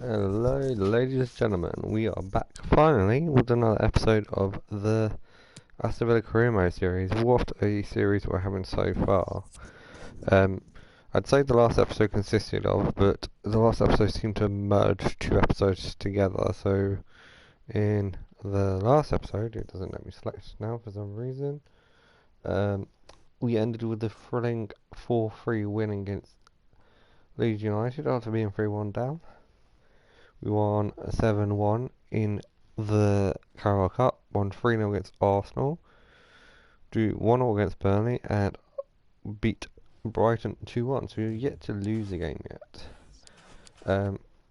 Hello, ladies and gentlemen. We are back finally with another episode of the Aston Villa Career Mode series. What a series we're having so far. Um, I'd say the last episode consisted of, but the last episode seemed to merge two episodes together. So in the last episode, it doesn't let me select now for some reason. We ended with the thrilling 4-3 win against Leeds United after being 3-1 down. We won 7-1 in the Carabao Cup, won 3-0 against Arsenal, drew 1-0 against Burnley, and beat Brighton 2-1. So we're yet to lose a game yet.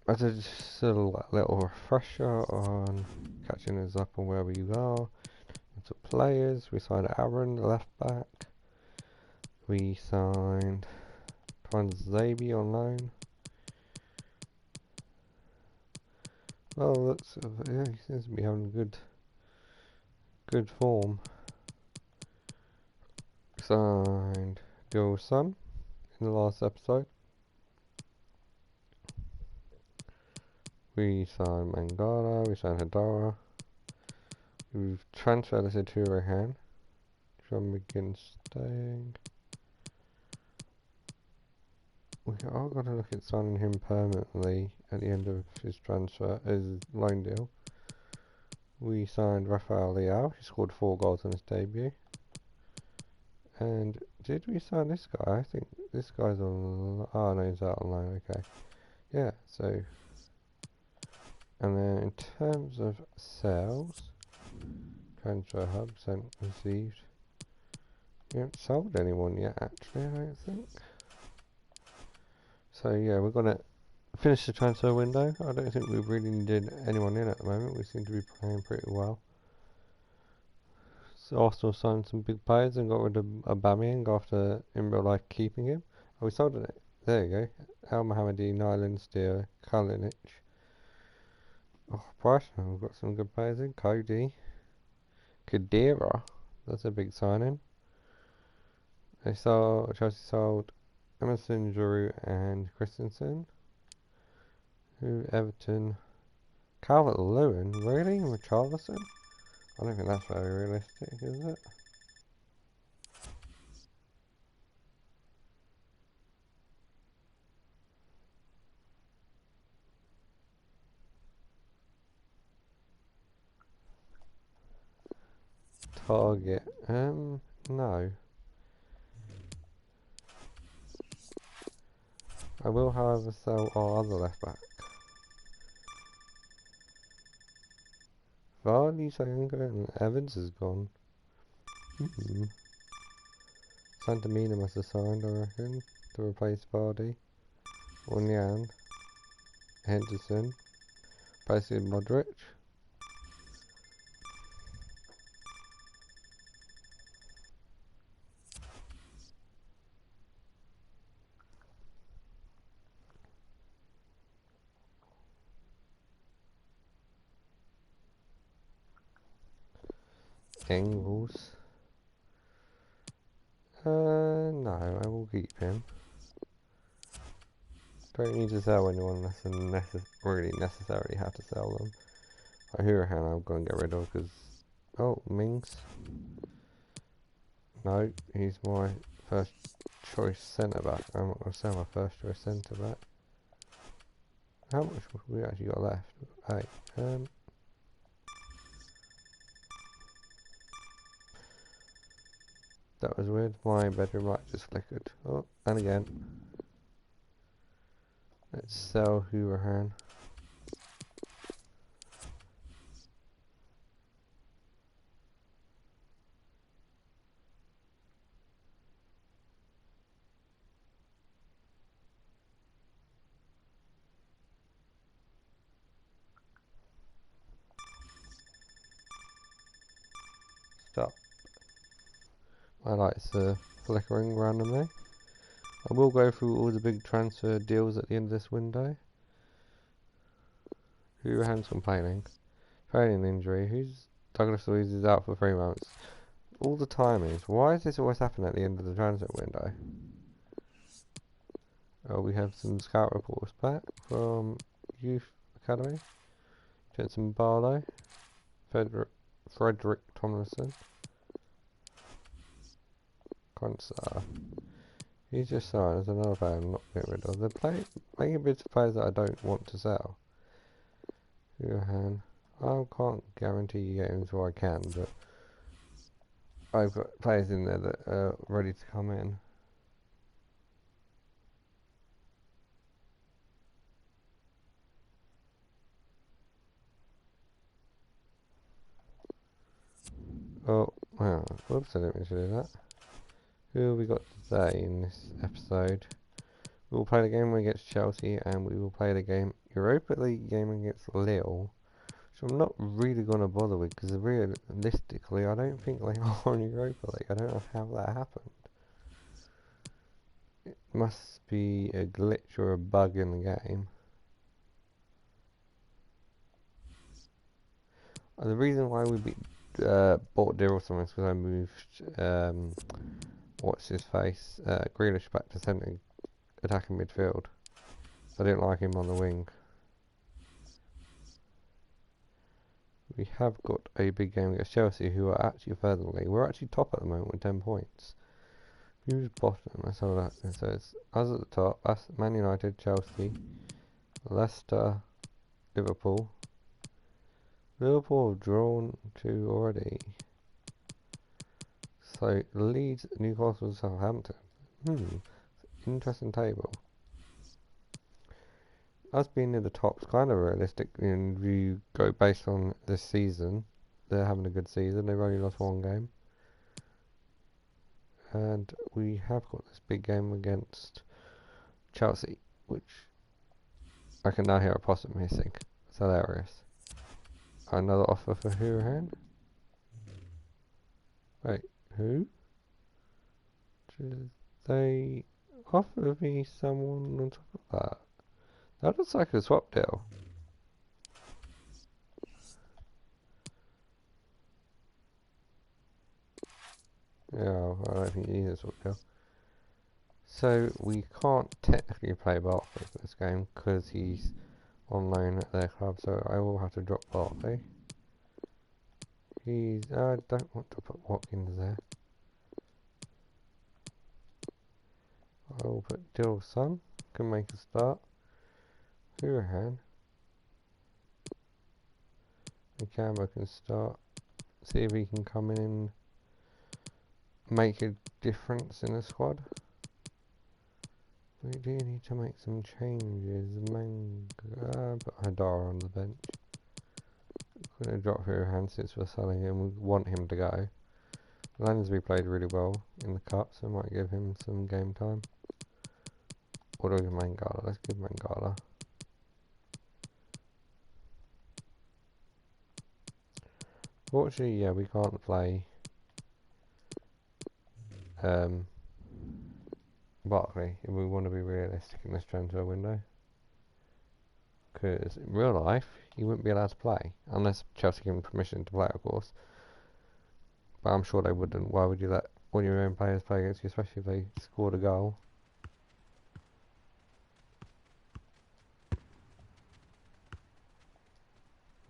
As a just a little refresher on catching us up on where we are. Into players, we signed Aaron, the left back. We signed Franz Zabi on loan. Well, yeah, he seems to be having good form. Signed Gil's son in the last episode. We signed Mangala, we signed Hadara. We've transferred us to Rehan. John McGinn staying. We are going to look at signing him permanently at the end of his loan deal. We signed Rafael Leao, he scored 4 goals in his debut. And did we sign this guy? I think this guy's on. Oh no, he's out on loan. Okay, yeah. So, and then in terms of sales, transfer hub sent received. We haven't sold anyone yet, actually. I don't think. So yeah, we're gonna finish the transfer window. I don't think we really needed anyone in at the moment. We seem to be playing pretty well. So Arsenal signed some big players and got rid of Aubameyang after in real life keeping him. Oh, we sold it. There you go. El Mohammadi, Nyland, Steer, Kalinic. Oh, Brighton, we've got some good players in. Cody. Kadira. That's a big signing. Chelsea sold Emerson, Giroud, and Christensen. Everton. Calvert-Lewin, really? Richarlison? I don't think that's very realistic, is it? Target. No. I will, however, sell our other left back. Vardy, Sayanga, and Evans is gone. Santamina must have signed, I reckon, to replace Vardy. Onyan. Henderson. Replacing Modric. Engels. No, I will keep him. Don't need to sell anyone unless really necessarily have to sell them. Hurahan I'm going to get rid of because... Oh, Mings. No, he's my first choice centre back. I'm not going to sell my first choice centre back. How much have we actually got left? 8. That was weird. My bedroom light just flickered. Oh, and again. Let's sell Hurahan. Stop. My lights are flickering randomly. I will go through all the big transfer deals at the end of this window. Hurahan's complaining. Training injury. Douglas Luiz is out for 3 months. All the timings. Why does this always happen at the end of the transfer window? Oh, we have some scout reports back from youth Academy. Jensen Barlow. Frederick Tomlinson. Consar. He's just signed as another player I'm not getting rid of. They're making bids for players that I don't want to sell. Johan. I can't guarantee you games where I can, but I've got players in there that are ready to come in. Oh, wow. Whoops, I didn't mean to do that. Who have we got today in this episode? We will play the game against Chelsea and we will play the Europa League game against Lille. Which I'm not really going to bother with because realistically I don't think they are in Europa League. I don't know how that happened. It must be a glitch or a bug in the game. The reason why we bought Direlson is because I moved what's his face, Grealish back to centre attacking midfield. I didn't like him on the wing. We have got a big game against Chelsea, who are actually further in the league. We're actually top at the moment with 10 points. Who's bottom? Let's have a look. So it's us at the top, us, Man United, Chelsea, Leicester, Liverpool. Liverpool have drawn 2 already. So Leeds, Newcastle, Southampton. Interesting table. Us being near the top is kind of realistic if you go based on this season. They're having a good season. They've only lost 1 game. And we have got this big game against Chelsea, which I can now hear a possum hissing. It's hilarious. Another offer for Hurahan? Wait, who? Did they offer me someone on top of that? That looks like a swap deal. Yeah, I don't think he is a swap deal. So we can't technically play Barkley for this game because he's on loan at their club, so I will have to drop Barkley. I don't want to put Watkins there. I will put Dilson, can make a start. Hurahan. And Camber can start. See if he can come in and make a difference in the squad. We do need to make some changes. Put Hadara on the bench. I'm going to drop Hurahan since we're selling him. We want him to go. Lansbury played really well in the cup, so I might give him some game time. Or do we give Mangala? Let's give Mangala. Fortunately, yeah, we can't play Barkley if we want to be realistic in this transfer window. Because in real life, he wouldn't be allowed to play. Unless Chelsea give him permission to play, of course. But I'm sure they wouldn't. Why would you let one of your own players play against you, especially if they scored a goal?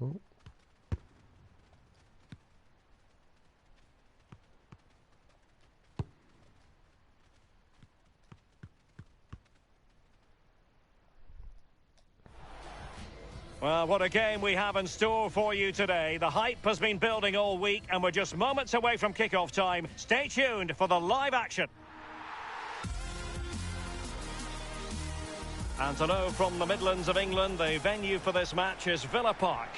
Ooh. Well, what a game we have in store for you today. The hype has been building all week and we're just moments away from kick-off time. Stay tuned for the live action. And hello from the Midlands of England. The venue for this match is Villa Park.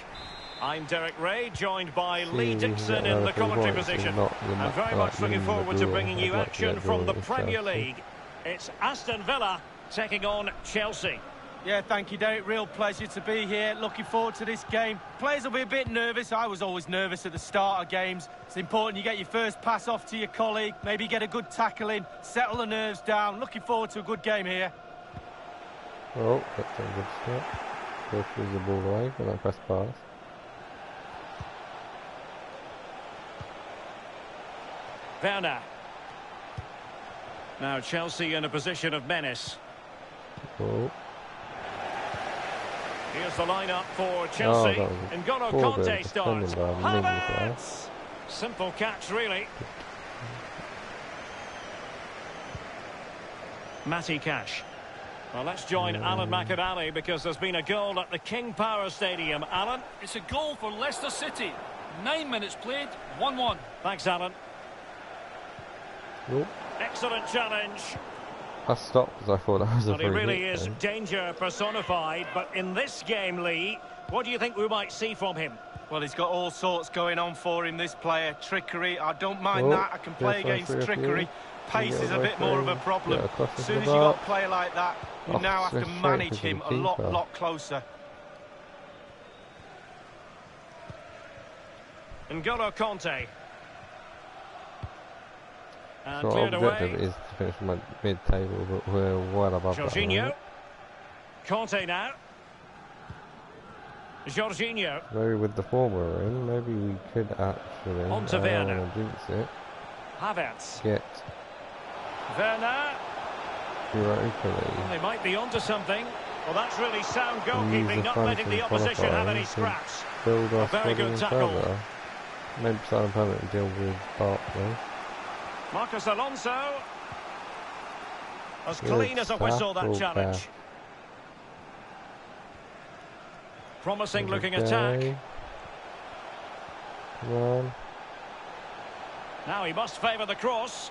I'm Derek Ray, joined by Lee Dixon in the commentary position. I'm very much looking forward to bringing you action from the Premier League. It's Aston Villa taking on Chelsea. Yeah, thank you, Derek. Real pleasure to be here. Looking forward to this game. Players will be a bit nervous. I was always nervous at the start of games. It's important you get your first pass off to your colleague, maybe get a good tackle in, settle the nerves down. Looking forward to a good game here. Oh, that's a good start. Pushes the ball away for that press pass. Werner. Now Chelsea in a position of menace. Oh. Here's the lineup for Chelsea. N'Golo Conte starts. Havertz! Simple catch, really. Matty Cash. Well, let's join Alan McInally because there's been a goal at the King Power Stadium. Alan? It's a goal for Leicester City. 9 minutes played, 1-1. Thanks, Alan. Nope. Excellent challenge. I stopped because I thought that was a free He really hit is then. danger personified, but in this game, Lee, what do you think we might see from him? Well, he's got all sorts going on for him, this player. Trickery, I don't mind that. I can play against trickery. Pace is a bit more of a problem. As soon as you've got a player like that, you now have to manage him a lot closer. N'Golo Conte. And So cleared our away. objective is to finish my mid-table, but we're well above that. Jorginho. Conte now. Jorginho. Maybe with the form we're in, maybe we could actually. On to I don't Werner. want to jinx it. Havertz. Get Werner. theoretically. Well, they might be onto something. Well, that's really sound Use goalkeeping, the not fun letting to the opposition have any qualify to scraps. build our very squad good even tackle. further. Maybe Southampton deal with Barkley. Marcus Alonso. As Good clean as a whistle, that tackle, challenge. Cash. Promising looking Okay. attack. Come on. Now he must favour the cross.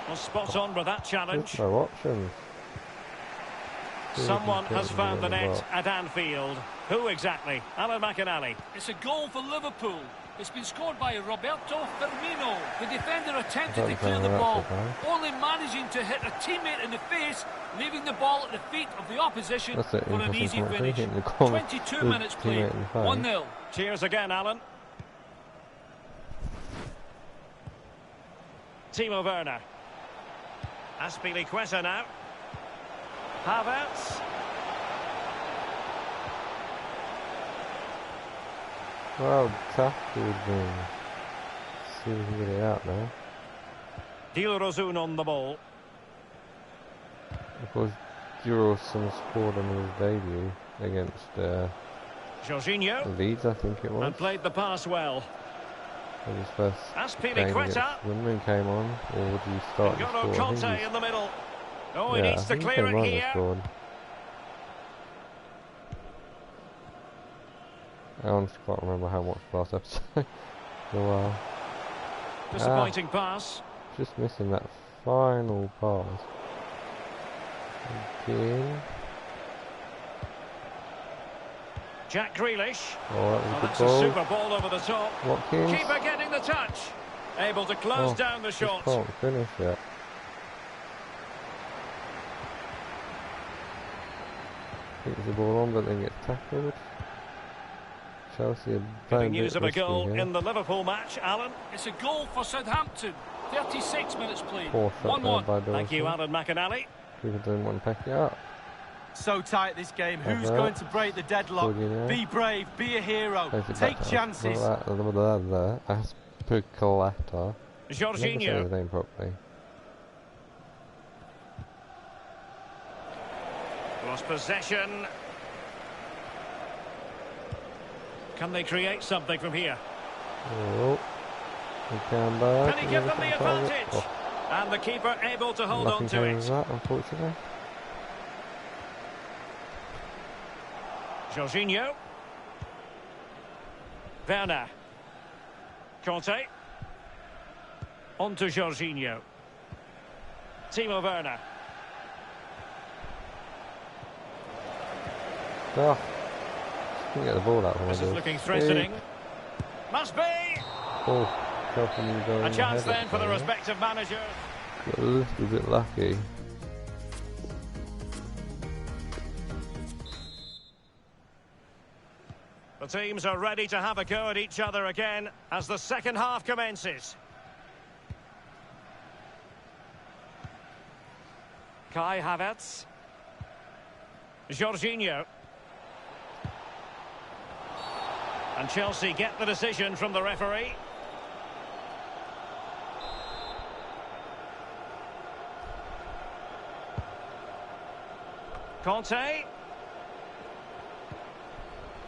Well, spot on with that challenge. There's no options. Someone has found the net Well, at Anfield. Who exactly? Alan McInally. It's a goal for Liverpool. It's been scored by Roberto Firmino. The defender attempted to clear the ball, only managing to hit a teammate in the face, leaving the ball at the feet of the opposition That's it, for an interesting easy comment. finish. Hitting the corner 22 with minutes played, teammate in the face. 1-0. Cheers again, Alan. Timo Werner. Azpilicueta now. Havertz. Well, tackled me. See if we can get it out now. Dilrosun on the ball. Of course, Jurelson scored on his debut against Jorginho. Leeds, I think it was. And played the pass well. When his first game against Azpilicueta. Wimbledon came on, or would you start to N'Golo score? Conte in the middle. Oh, he yeah, needs to I think clear came it on and here. scored. I honestly can't remember how much last episode. A while. Disappointing pass. Just missing that final pass. Again. Jack Grealish. Oh, that was Oh, a that's good a ball. super ball over the top. Watkins. Keeper getting the touch. Able to close down the just shot. can't finish it. Keeps the ball on, but then gets tackled. Chelsea are Getting playing news of a risky goal here. in the Liverpool match, Alan. It's a goal for Southampton. 36 minutes played, Poor shot there 1-1. by Dawson. Thank you, Alan McInally. People didn't want to pack it up. So tight this game. Who's Havertz. going to break the deadlock? Jorginho. Be brave, be a hero, Plays it take back to chances. Azpilicueta. Never say Jorginho. his name properly. Lost possession. Can they create something from here? Oh, he came back. Can he give them the target. advantage? Oh, And the keeper able to hold on nothing to came of it. that, unfortunately. Jorginho. Werner. Conte. On to Jorginho. Timo Werner. Oh, couldn't get the ball out from This is under looking his threatening. feet. Must be! Oh, Chelsea need to go A in chance ahead then of for the them. respective managers. Got a little bit lucky. The teams are ready to have a go at each other again as the second half commences. Kai Havertz. Jorginho. And Chelsea get the decision from the referee. Conte.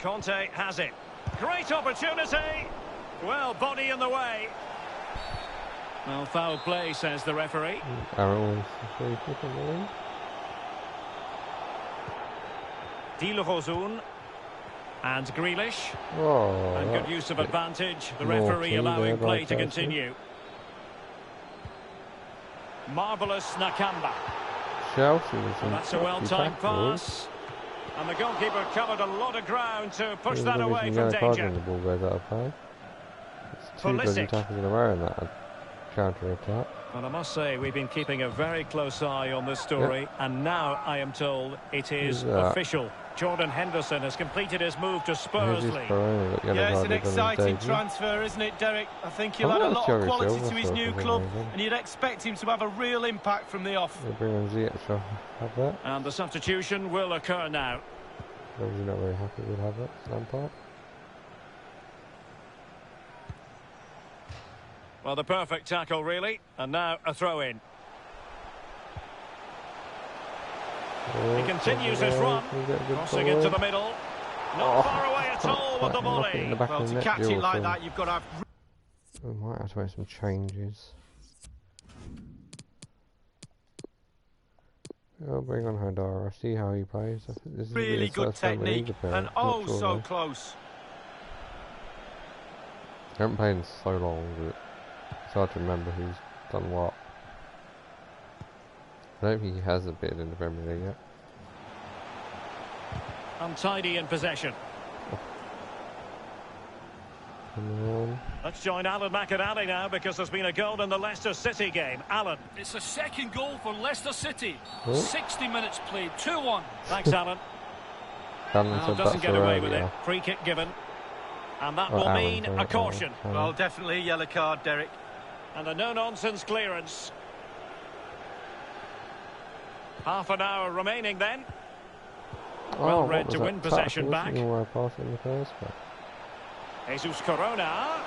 Conte has it. Great opportunity. Well, body in the way. Well, foul play, says the referee. Aaron free kick in the league. Dilrosun and Grealish. Oh, And good use of advantage. The referee allowing play to continue. Marvellous Nakamba. Chelsea That's a well-timed pass. And the goalkeeper covered a lot of ground to push that away from danger. The ball goes out of play. It's 2 bloody tackles in a row in that counter-attack. And I must say, we've been keeping a very close eye on this story, and now I am told it is official. Jordan Henderson has completed his move to Spurs League. Yeah, it's an exciting transfer, isn't it, Derek? I think he'll add a lot of quality to his new club, and you'd expect him to have a real impact from the off. And the substitution will occur now. Obviously not very happy with Havertz, Lampard. Well, the perfect tackle, really. And now a throw-in. He continues his run, crossing into the middle. Not far away at all with the volley. Well, to catch it like that, you've got to have... We might have to make some changes. I'll bring on Hadara, see how he plays. This is really good technique, and oh, so close. I haven't played in so long, but it's hard to remember who's done what. I don't think he has a bid in the Premier League yet. Untidy in possession. Let's join Alan McInally now, because there's been a goal in the Leicester City game. Alan. It's a second goal for Leicester City. 60 minutes played, 2-1. Thanks, Alan. Doesn't get away with it. Free kick given. And that will mean a caution. Well, definitely a yellow card, Derek. And a no-nonsense clearance. Half an hour remaining then. Well read to win possession back. Jesus Corona.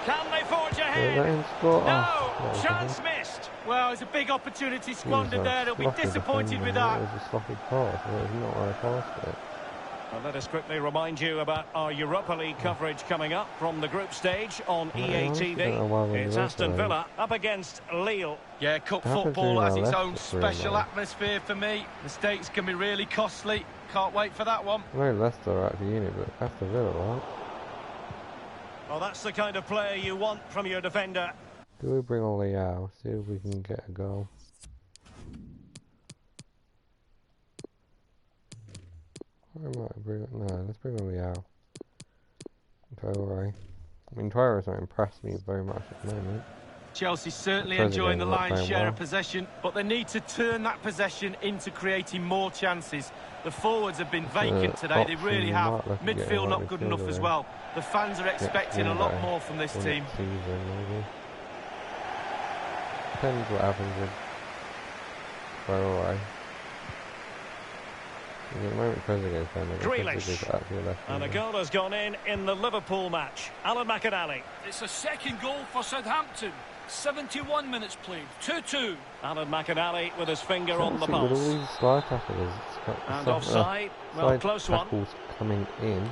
Can they forge ahead? No! Chance missed. Well, it's a big opportunity squandered there. They'll be disappointed with that. It was a sloppy pass. It was not where I passed it. Well, let us quickly remind you about our Europa League coverage coming up from the group stage on EA TV. It's Aston Villa up against Lille. Yeah, cup football has its own special atmosphere for me. Mistakes can be really costly. Can't wait for that one. No, Leicester out of the unit, but Aston Villa, right? Well, that's the kind of player you want from your defender. Do we bring on Leao? See if we can get a goal. No, let's bring on Leao. Traore. I mean, Traore's not impressed me very much at the moment. Chelsea's certainly enjoying the lion's share of possession, but they need to turn that possession into creating more chances. The forwards have been vacant today, they really have. Midfield not good enough as well. The fans are expecting a lot more from this team. Depends what happens with Traore. Grealish. And a goal has gone in the Liverpool match. Alan McInally. It's a second goal for Southampton. 71 minutes played. 2-2. Alan McInally with his finger on the pulse. And offside. Well, close one. Coming in.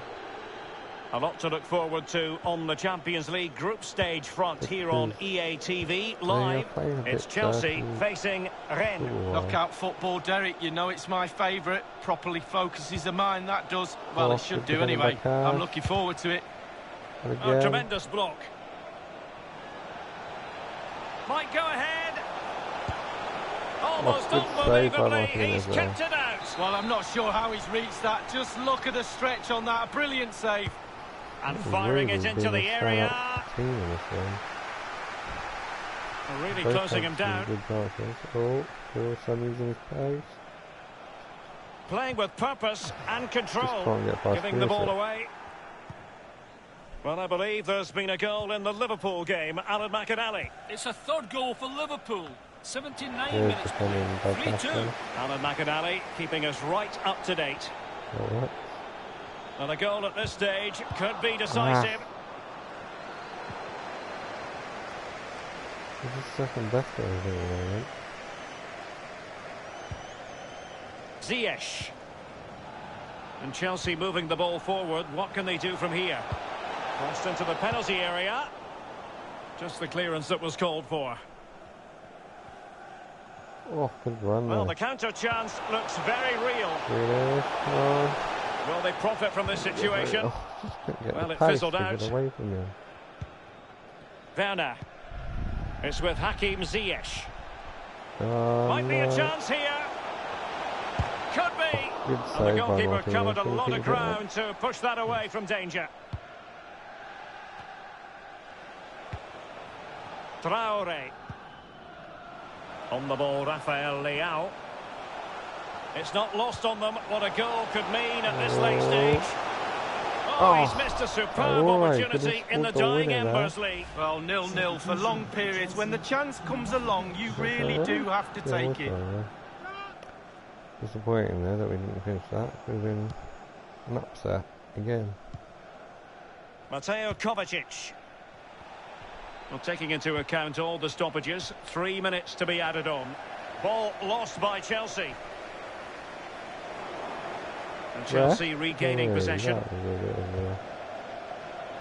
A lot to look forward to on the Champions League group stage front here on EA TV live. It's Chelsea facing Rennes. Knockout football, Derek. You know it's my favourite. Properly focuses the mind, that does. Well, it should do anyway. I'm looking forward to it. A tremendous block. Might go ahead. Almost unbelievably, he's kept it out. Well, I'm not sure how he's reached that. Just look at the stretch on that. A brilliant save. And firing it into the area. Really closing him down. Playing with purpose and control. Giving the ball away. Well, I believe there's been a goal in the Liverpool game. Alan McInally. It's a third goal for Liverpool. 79 minutes. 3-2. Alan McInally keeping us right up to date. And a goal at this stage could be decisive. This is second best at the moment. Ziyech. And Chelsea moving the ball forward. What can they do from here? Crossed into the penalty area. Just the clearance that was called for. Oh, good run there. Well, the counter chance looks very real. Really? Oh. Will they profit from this situation? Oh, well, it fizzled out. Away from you. Werner. It's with Hakim Ziyech. Might be a chance here. Could be. And the goalkeeper covered a lot of ground to push that away from danger. Traore. On the ball, Rafael Leao. It's not lost on them what a goal could mean at this late stage. Oh, he's missed a superb opportunity in the dying embers league. Well, 0-0 for long periods. When the chance comes along, you really do have to take it. Disappointing there that we didn't finish that. Could have been an upset again. Mateo Kovacic. Well, taking into account all the stoppages, 3 minutes to be added on. Ball lost by Chelsea. And Chelsea regaining possession.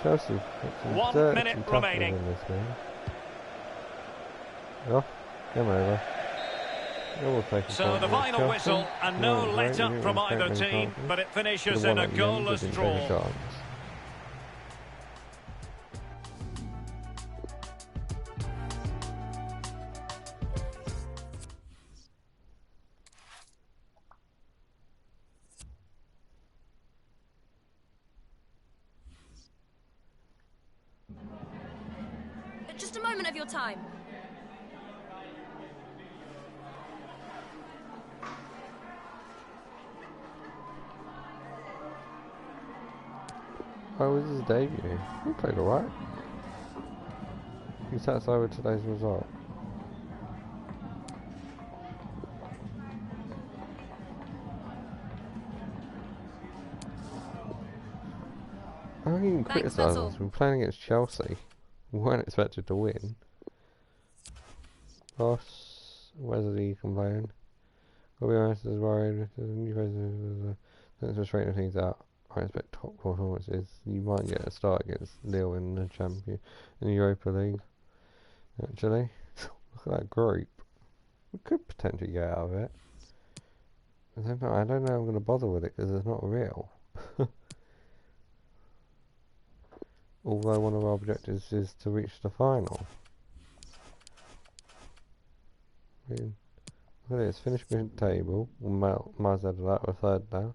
Chelsea. 1 minute remaining. In this game. Oh, come over. So the final whistle, and no let-up from either team, but it finishes in a goalless draw. Just a moment of your time. How was his debut? He played alright. He's satisfied with today's result. I don't even criticise us. We're playing against Chelsea. We weren't expected to win. Boss, Wesley complaining. I'll be honest, is worried because the new president is straightening things out. I expect top performances. You might get a start against Lille in the Europa League. Actually, look at that group. We could potentially get out of it. I don't know if I'm going to bother with it because it's not real. Although one of our objectives is to reach the final. I mean, look at this, finish mid-table. We'll miles out of that, we're third now.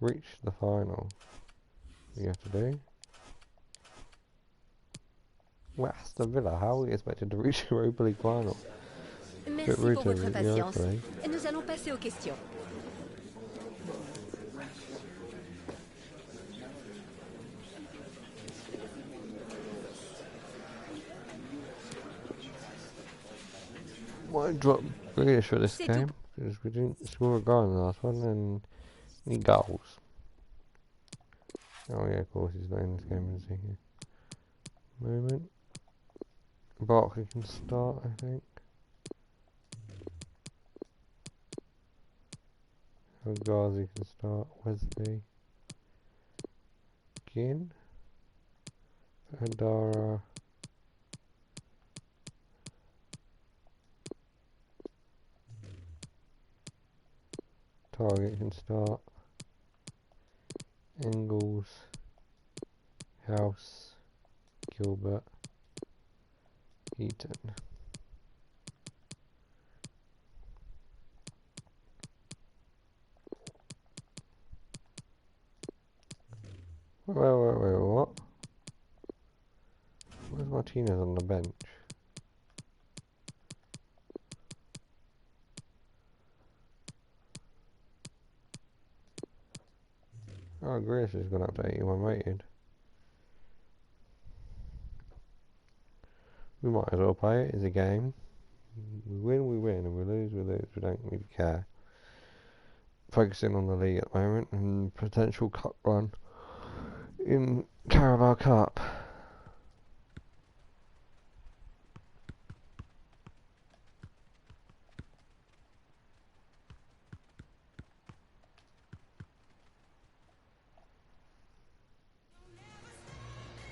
Reach the final. What you have to do? Well, Aston Villa, how are we expected to reach the Europa League final? Merci pour votre patience. Et nous allons passer aux questions. Might drop Grealish for this game because we didn't score a goal in the last one and any goals. Oh yeah, of course he's not in this game, is he? Moment. Barkley can start, I think. Ghazi can start. Wesley. Ginn. Hadara. Target can start. Engels. House. Gilbert. Eaton. Wait, what? Where's Martinez on the bench? Oh, Grealish has gone up to 81 rated. We might as well play it. It's a game. We win, and we lose, we lose. We don't really care. Focusing on the league at the moment and potential cup run in Carabao Cup.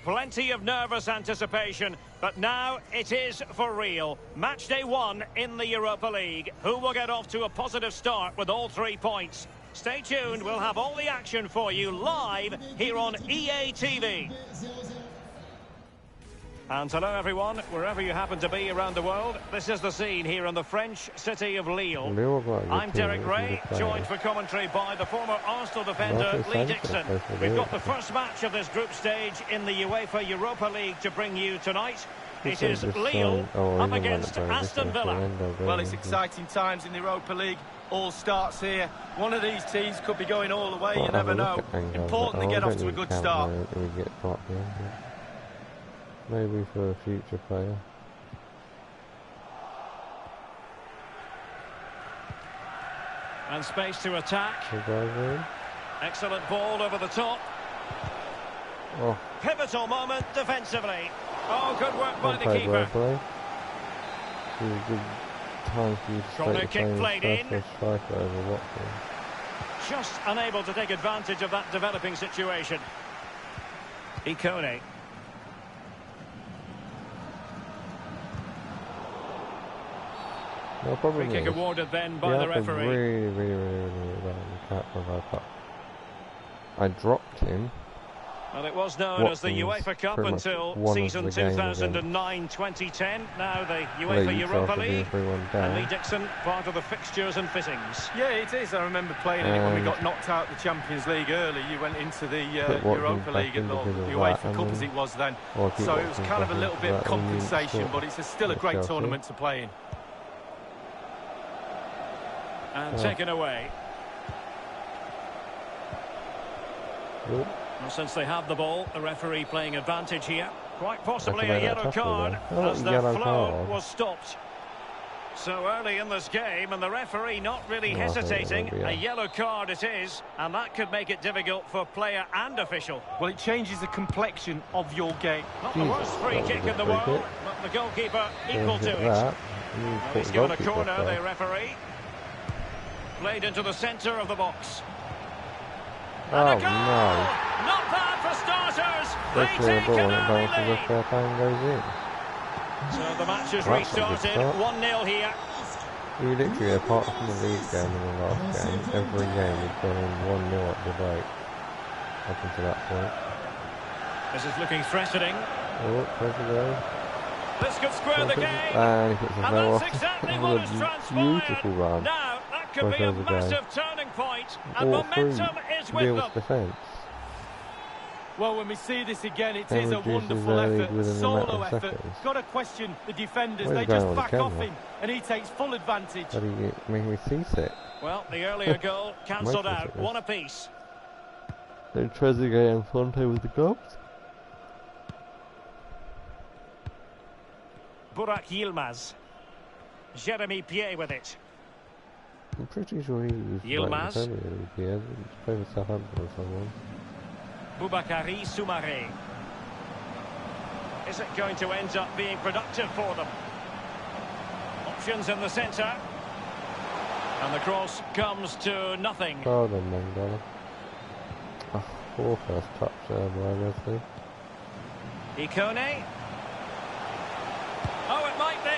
Plenty of nervous anticipation, but now it is for real. Match day 1 in the Europa League. Who will get off to a positive start with all 3 points? Stay tuned, we'll have all the action for you live here on EA TV. And hello everyone, wherever you happen to be around the world, this is the scene here in the French city of Lille. I'm Derek Ray, joined for commentary by the former Arsenal defender Lee Dixon. We've got the first match of this group stage in the UEFA Europa League to bring you tonight. It is Lille up against Aston Villa. Well, it's exciting times in the Europa League. All starts here. One of these teams could be going all the way, you never know. Important to get off to a good start. Maybe for a future player. And space to attack. Excellent ball over the top. Oh. Pivotal moment defensively. Oh, good work by the keeper. Good time for you to corner kick played in. Over just unable to take advantage of that developing situation. Ikone. No problem. Free kick awarded then by the referee. Really can't provide that. I dropped him. Well, it was known as the UEFA Cup until season 2009-2010. Now the UEFA Europa League. And Lee Dixon, part of the fixtures and fittings. Yeah, it is. I remember playing in it when we got knocked out of the Champions League early. You went into the Europa League, and the UEFA Cup as it was then. So it was kind of a little bit of compensation, but it's still a great tournament to play in. And taken away. Well, since they have the ball, the referee playing advantage here. Quite possibly a yellow card as the flow was stopped. So early in this game, and the referee not really hesitating. A yellow card it is, and that could make it difficult for player and official. Well, it changes the complexion of your game. Not the worst free kick in the world, but the goalkeeper equal to it. Well, he's given a corner, the referee. Played into the centre of the box. And a goal! Not bad for starters. They take an early lead. So the match has restarted. 1-0 here. We literally, apart from the league game and the last game, every game we've gone in 1-0 at the break. Up until that point. This is looking threatening. Oh, there's the goal. This could square the game. And he puts and that's exactly what has transpired. Beautiful run. Now, that could be a massive turning point. And momentum is with them. Defense. Well, when we see this again, it is a wonderful effort, solo effort. Got to question the defenders. They just back off him, and he takes full advantage. But he made me seasick. Well, the earlier goal cancelled out, one apiece. Then Trezeguet and Fonte with the gloves. Burak Yilmaz. Jeremy Pied with it. I'm pretty sure he was Yilmaz. He's playing with Southampton or someone. Boubakary Soumaré. Is it going to end up being productive for them? Options in the centre. And the cross comes to nothing. Well done, Mangala. Oh, poor first touch there by Wesley. Ikone. Oh, it might be.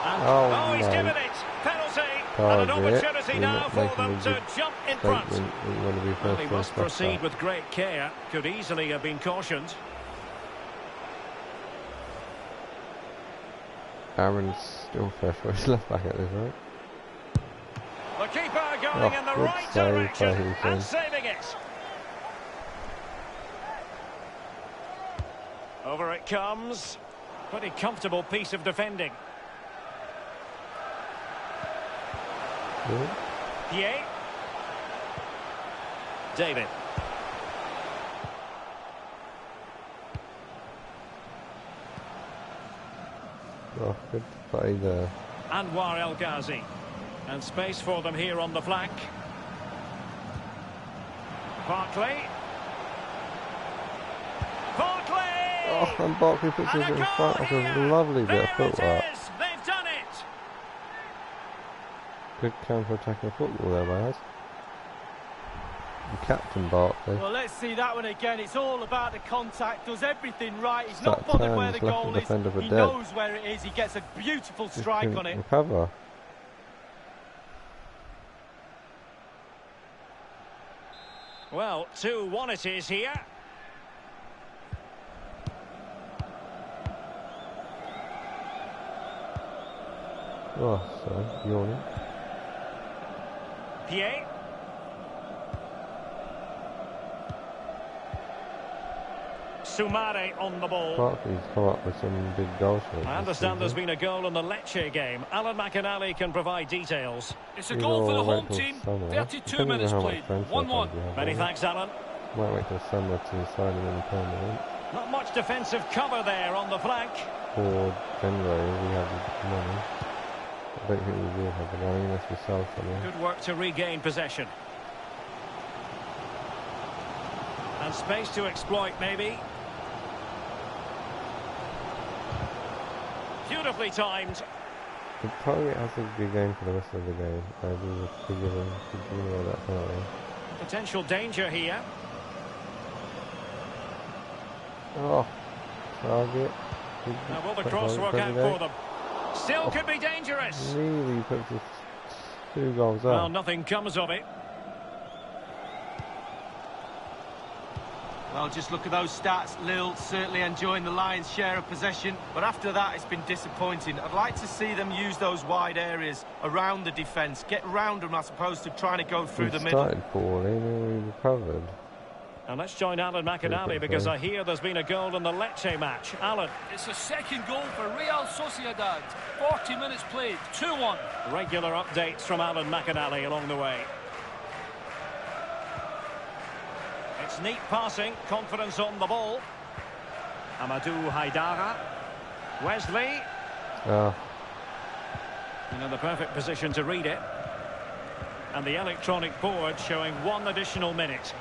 And oh he's given it. Penalty. And an opportunity now for them to jump in front. Well, he must proceed with great care. Could easily have been cautioned. Aaron's still fresh for his left back at this, right? The keeper going in the right direction and saving it. Over it comes. Pretty comfortable piece of defending. Pied. David. Oh, good play there. Anwar El Ghazi. And space for them here on the flank. Barkley. Barkley! Oh, and Barkley puts it in front of a lovely bit of footwork. They've done it! Good counter-attacking football there, guys. Captain Barkley. Well, let's see that one again. It's all about the contact. Does everything right. He's not bothered where the goal is. He knows where it is. He gets a beautiful strike on it. Recover. Well, 2-1 it is here. Oh, sorry, yawning. Pierre. Soumare on the ball. Barkley's come up with some big goals for I understand there's been a goal in the Lecce game. Alan McInally can provide details. It's a goal for the home team. 32 minutes played. 1-1. Many thanks, Alan. Might wait till summer to sign him in permanent. Not much defensive cover there on the flank. Or January, we have the money. I don't think we will have the money unless we sell something. Good work to regain possession. And space to exploit, maybe. Beautifully timed. The target has to be going for the rest of the game. We will be given that penalty. Potential danger here. Oh, target. Now will the cross work out for them? Still could be dangerous. Really puts us 2 goals up. Well, nothing comes of it. Well, just look at those stats. Lille certainly enjoying the lion's share of possession, but after that it's been disappointing. I'd like to see them use those wide areas around the defence, get round them as opposed to trying to go through the middle. We started poorly and we recovered. And let's join Alan McInally because I hear there's been a goal in the Lecce match. Alan. It's a second goal for Real Sociedad. 40 minutes played, 2-1. Regular updates from Alan McInally along the way. It's neat passing, confidence on the ball. Amadou Haidara. Wesley. Oh. In the perfect position to read it. And the electronic board showing 1 additional minute.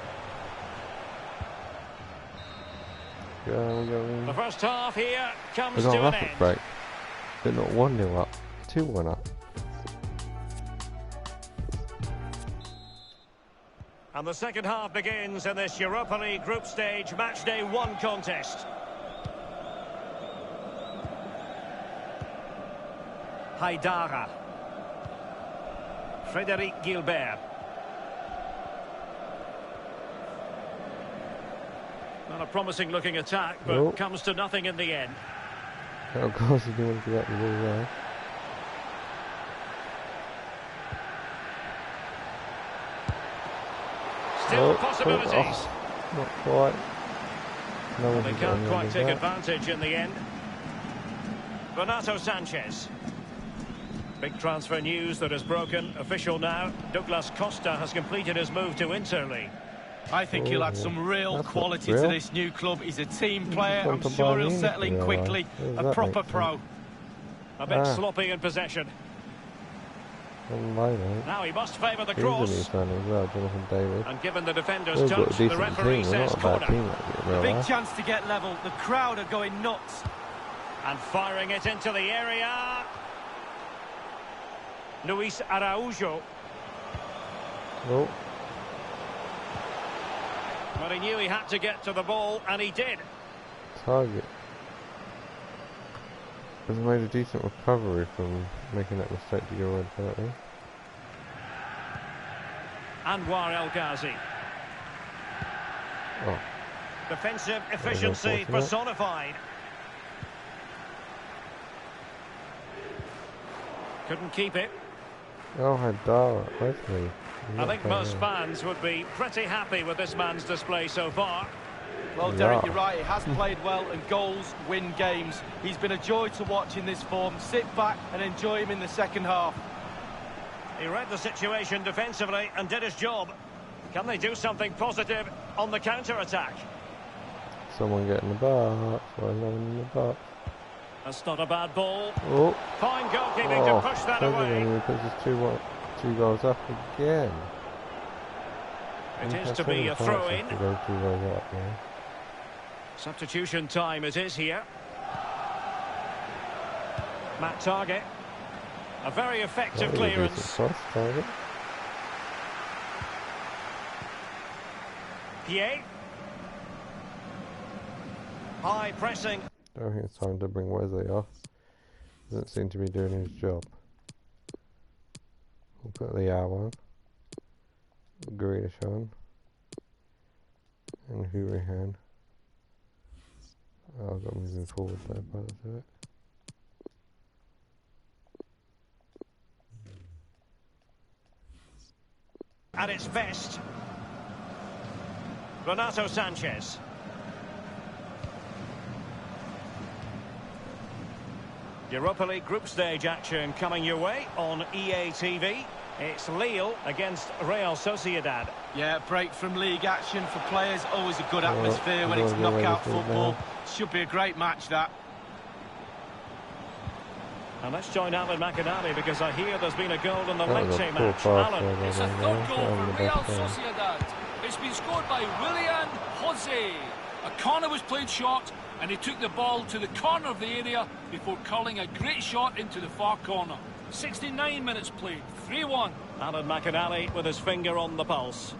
The first half here comes to an end. Break. They're not 1-0 up, 2-1 up. And the second half begins in this Europa League group stage matchday 1 contest. Haidara. Frédéric Gilbert. Not a promising looking attack, but comes to nothing in the end. Of course, he didn't want to get the ball there. Still possibilities. Not quite. No, they can't quite take advantage in the end. Renato Sanchez. Big transfer news that is broken. Official now. Douglas Costa has completed his move to Interleague. I think he'll add some real quality to this new club. He's a team player. I'm sure he'll settle in quickly. A proper pro. A bit sloppy in possession. Now he must favour the cross. And given the defender's touch, the referee says corner. A big chance to get level. The crowd are going nuts. And firing it into the area. Luis Araujo. Oh. But he knew he had to get to the ball, and he did. Target has made a decent recovery from making that mistake to go red penalty. Anwar El Ghazi. Oh. Defensive efficiency personified. Couldn't keep it. Oh, Haidara, Wesley. I think most fans would be pretty happy with this man's display so far. Well, Derek, you're right. He has played well, and goals win games. He's been a joy to watch in this form. Sit back and enjoy him in the second half. He read the situation defensively and did his job. Can they do something positive on the counter-attack? Someone getting the box. Why no one in the box? That's not a bad ball. Oh. Fine goalkeeping to push that away. He puts his 2 goals up again. It is to be a throw-in. Yeah. Substitution time it is here. Matt Target. A very effective clearance. Trippier. High pressing. I don't think it's time to bring Wesley off. Doesn't seem to be doing his job. We'll put Leao on. Grealish on. And Hurahan. Oh, I've got moving forward there by the looks of it. At its best. Renato Sanchez. Europa League group stage action coming your way on EA TV. It's Lille against Real Sociedad. Yeah, break from league action for players. Always a good atmosphere when it's knockout football. Should be a great match, that. And let's join Alan McInally because I hear there's been a goal in the Lecce match. Alan. It's a third goal for Real Sociedad. It's been scored by Willian Jose. A corner was played short, and he took the ball to the corner of the area before curling a great shot into the far corner. 69 minutes played, 3-1. Alan McInally with his finger on the pulse.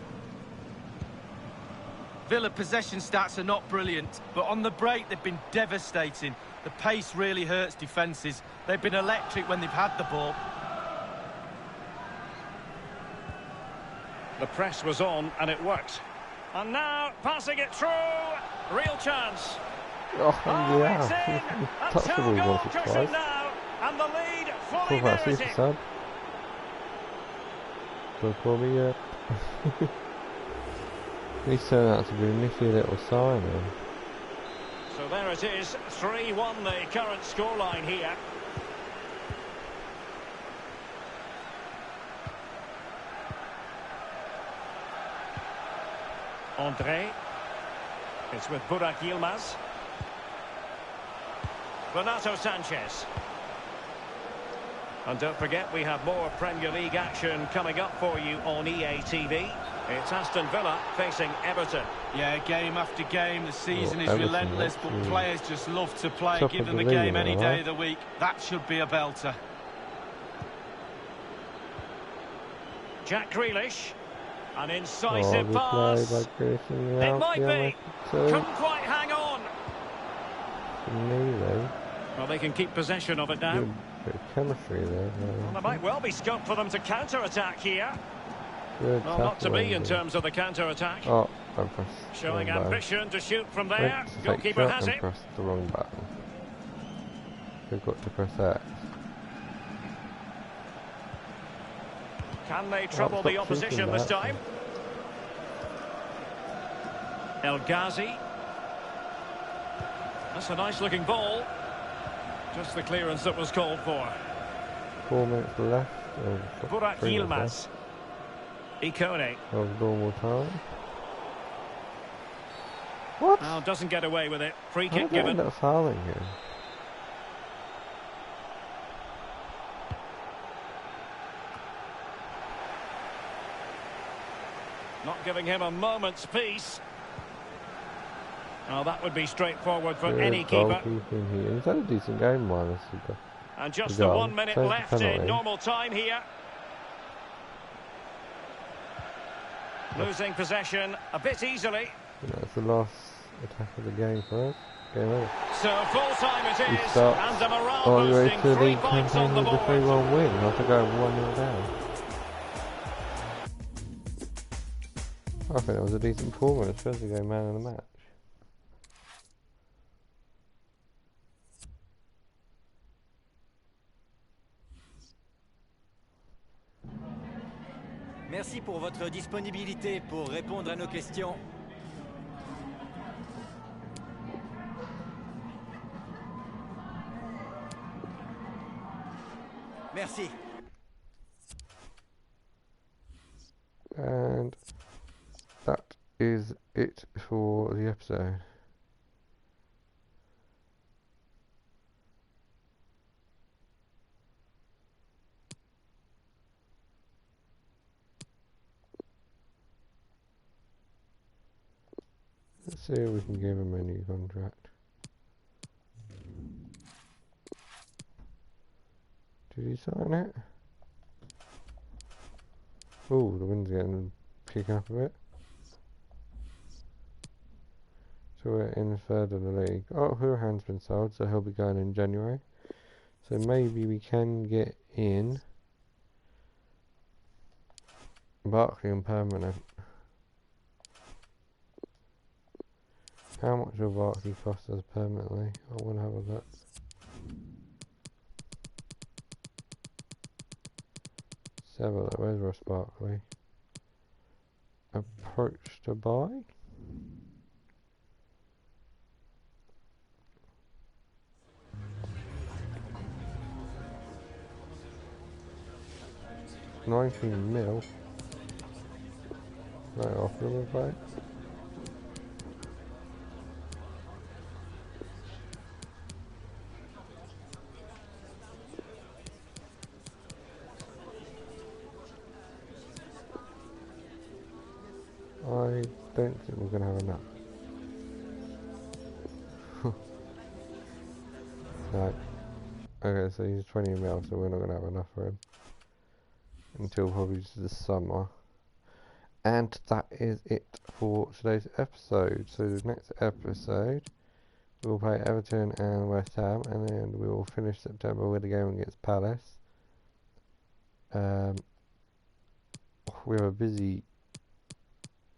Villa possession stats are not brilliant, but on the break they've been devastating. The pace really hurts defences. They've been electric when they've had the ball. The press was on and it worked. And now passing it through. Real chance. Oh, yeah. It's in. A Touchable two-goal once or cushion twice. now. And the lead fully Talk about mirrors Fifa it. sub. Don't call me yet. He's turned out to be a nifty little signing. So there it is. 3-1 the current scoreline here. André. It's with Burak Yilmaz. Renato Sanchez. And don't forget, we have more Premier League action coming up for you on EA TV. It's Aston Villa facing Everton. Yeah, game after game, the season is Everton, relentless, but actually. players just love to play. Top Give of them the a league game any now, day right? of the week. That should be a belter. Jack Grealish. An Oh, incisive good pass. play by Grayson. It might be. Two. Couldn't quite hang on. Nearly. Well, they can keep possession of it now. Good bit of chemistry there. Well, there might well be scope for them to counter-attack here. Good Well, not to be tackling in there. terms of the counter-attack. Oh, I pressed Showing the wrong button. ambition to shoot from there. Went to take Goalkeeper shot has and it. pressed the wrong button. They've got to press X. Can they trouble stop the opposition shooting this that. time? El Ghazi. That's a nice looking ball. Just the clearance that was called for. 4 minutes left. Burak Yilmaz. Ikone. Of normal time. What? Now doesn't get away with it. Free How kick did they end given. up fouling him? Not giving him a moment's peace. Oh, that would be straightforward for Good any keeper. goalkeeping here. He's had a decent game, minus the And just goal. the 1 minute Saves the left in penalty. normal time here. Losing possession a bit easily. That's the last attack of the game for us. Game over. So full time it He is, starts and a morale all the way boosting to the 3 league points on campaign the with the board. 3-1 win after going 1-0 down. I think it was a decent performance. First to go man of the match. Merci pour votre disponibilité pour répondre à nos questions. Merci. And that is it for the episode. Let's see if we can give him a new contract. Did he sign it? Oh, the wind's getting picking up a bit. So we're in third in the league. Oh, Hurahan's been sold, so he'll be going in January. So maybe we can get in Barkley and permanent. How much will Barkley cost us permanently? I want to have a look. Let's have a look. Where's Ross Barkley? Approach to buy? $19 mil. Right off the play. I don't think we're going to have enough. Right. Okay, so he's 20 mil, so we're not going to have enough for him. Until probably the summer. And that is it for today's episode. So the next episode, we'll play Everton and West Ham, and then we will finish September with a game against Palace. We have a busy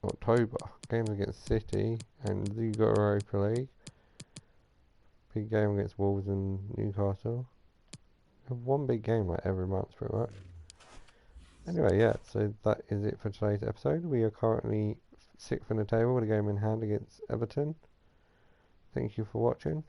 October. Games against City and the Europa League. Big game against Wolves and Newcastle. We have one big game like every month pretty much. Anyway, yeah, so that is it for today's episode. We are currently 6th in the table with a game in hand against Everton. Thank you for watching.